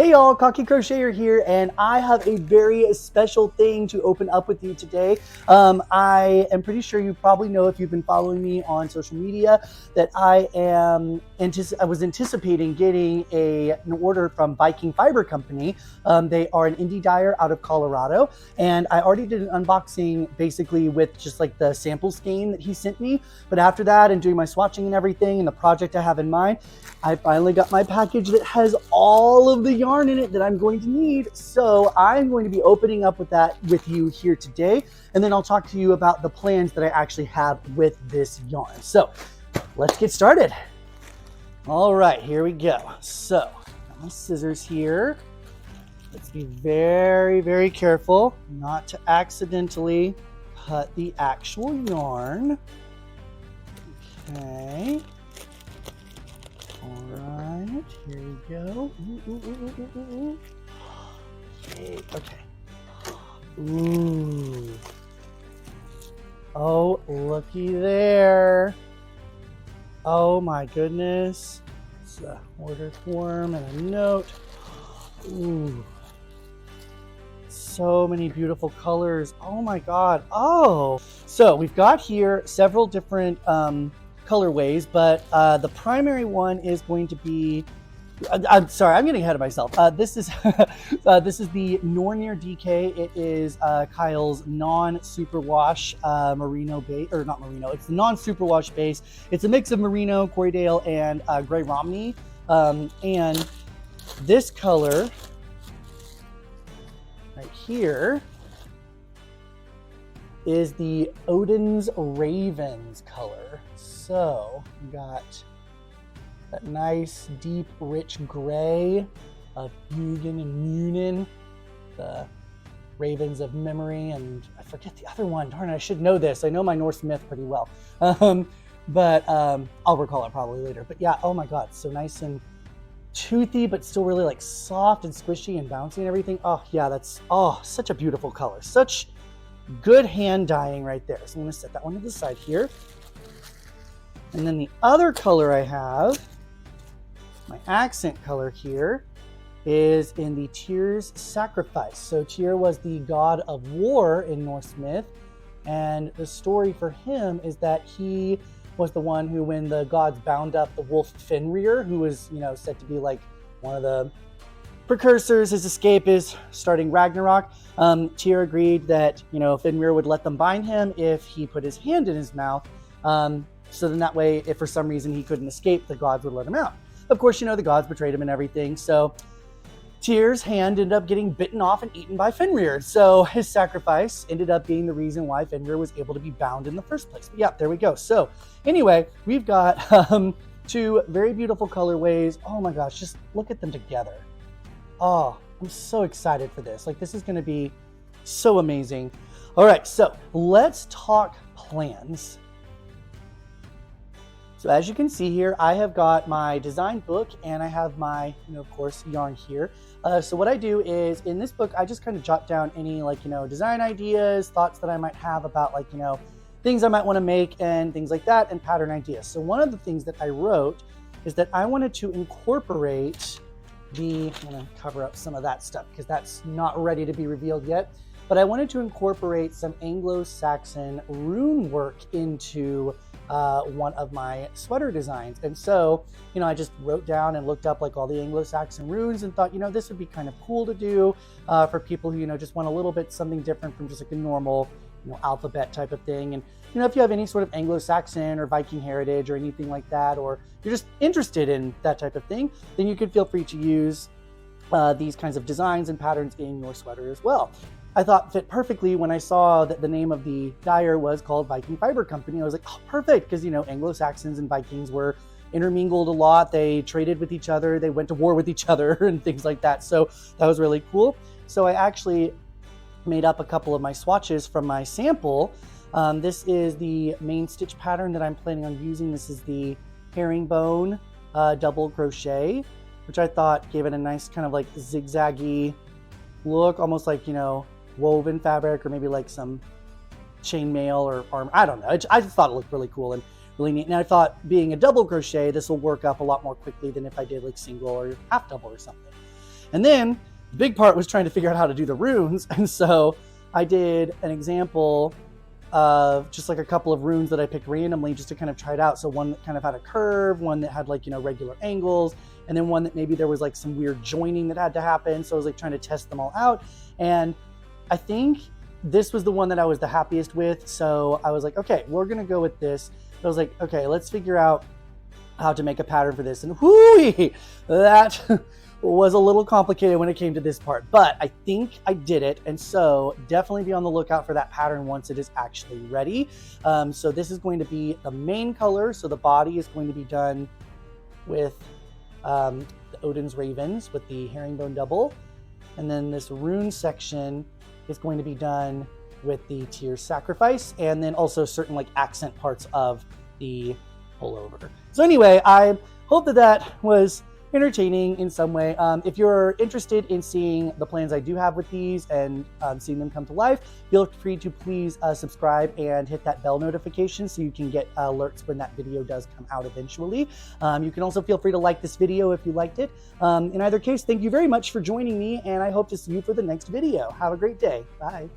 Hey y'all, Cocky Crocheter here, and I have a very special thing to open up with you today. I am pretty sure you probably know, if you've been following me on social media, that I was anticipating getting an order from Viking Fiber Company. They are an indie dyer out of Colorado, and I already did an unboxing basically with just like the sample skein that he sent me. But after that, and doing my swatching and everything, and the project I have in mind, I finally got my package that has all of the yarn in it that I'm going to need. So I'm going to be opening up with you here today, and then I'll talk to you about the plans that I actually have with this yarn. So let's get started. All right, here we go. So got my scissors here. Let's be very, very careful not to accidentally cut the actual yarn. Okay. All right, here we go. Okay. Ooh. Oh, looky there. Oh my goodness. It's an order form and a note. Ooh. So many beautiful colors. Oh my God. Oh. So we've got here several different colorways, but the primary one is going to be, I'm sorry, I'm getting ahead of myself. This is the Nornir DK. It is Kyle's non-superwash merino base, or not merino, it's the non-superwash base. It's a mix of merino, Corriedale, and gray Romney. And this color right here is the Odin's Ravens color. So we got that nice, deep, rich gray of Mugen and Munin, the Ravens of Memory, and I forget the other one. Darn it, I should know this. I know my Norse myth pretty well, but I'll recall it probably later. But yeah, oh my God, so nice and toothy, but still really like soft and squishy and bouncy and everything. Oh yeah, that's such a beautiful color. Such good hand dyeing right there. So I'm gonna set that one to the side here. And then the other color I have, my accent color here, is in the Tyr's Sacrifice. So Tyr was the god of war in Norse myth, and the story for him is that he was the one who, when the gods bound up the wolf Fenrir, who was, said to be like one of the precursors, his escape is starting Ragnarok. Tyr agreed that, Fenrir would let them bind him if he put his hand in his mouth. So then that way, if for some reason he couldn't escape, the gods would let him out. Of course, the gods betrayed him and everything. So Tyr's hand ended up getting bitten off and eaten by Fenrir. So his sacrifice ended up being the reason why Fenrir was able to be bound in the first place. But yeah, there we go. So anyway, we've got two very beautiful colorways. Oh my gosh, just look at them together. Oh, I'm so excited for this. Like, this is going to be so amazing. All right, so let's talk plans. So as you can see here, I have got my design book and I have my, of course, yarn here. So what I do is, in this book, I just kind of jot down any design ideas, thoughts that I might have about things I might want to make and things like that, and pattern ideas. So one of the things that I wrote is that I wanted to incorporate I'm going to cover up some of that stuff because that's not ready to be revealed yet. But I wanted to incorporate some Anglo-Saxon rune work into one of my sweater designs. And so, I just wrote down and looked up all the Anglo-Saxon runes and thought, this would be kind of cool to do for people who, just want a little bit something different from just like a normal, alphabet type of thing. And, if you have any sort of Anglo-Saxon or Viking heritage or anything like that, or you're just interested in that type of thing, then you can feel free to use these kinds of designs and patterns in your sweater as well. I thought fit perfectly when I saw that the name of the dyer was called Viking Fiber Company. I was like, oh, perfect, because, Anglo-Saxons and Vikings were intermingled a lot. They traded with each other. They went to war with each other and things like that. So that was really cool. So I actually made up a couple of my swatches from my sample. This is the main stitch pattern that I'm planning on using. This is the herringbone double crochet, which I thought gave it a nice kind of like zigzaggy look, almost like, woven fabric, or maybe like some chainmail or arm. I don't know. I just thought it looked really cool and really neat. And I thought, being a double crochet, this will work up a lot more quickly than if I did like single or half double or something. And then the big part was trying to figure out how to do the runes. And so I did an example of just like a couple of runes that I picked randomly just to kind of try it out. So one that kind of had a curve, one that had like, you know, regular angles, and then one that maybe there was like some weird joining that had to happen. So I was like trying to test them all out. And I think this was the one that I was the happiest with. So I was like, okay, we're gonna go with this. I was like, okay, let's figure out how to make a pattern for this. And whoo, that was a little complicated when it came to this part, but I think I did it. And so definitely be on the lookout for that pattern once it is actually ready. So this is going to be the main color. So the body is going to be done with the Odin's Ravens with the herringbone double. And then this rune section is going to be done with the Tyr's Sacrifice, and then also certain like accent parts of the pullover. So anyway, I hope that that was entertaining in some way. If you're interested in seeing the plans I do have with these and seeing them come to life, feel free to please subscribe and hit that bell notification so you can get alerts when that video does come out eventually. You can also feel free to like this video if you liked it. In either case, thank you very much for joining me, and I hope to see you for the next video. Have a great day. Bye.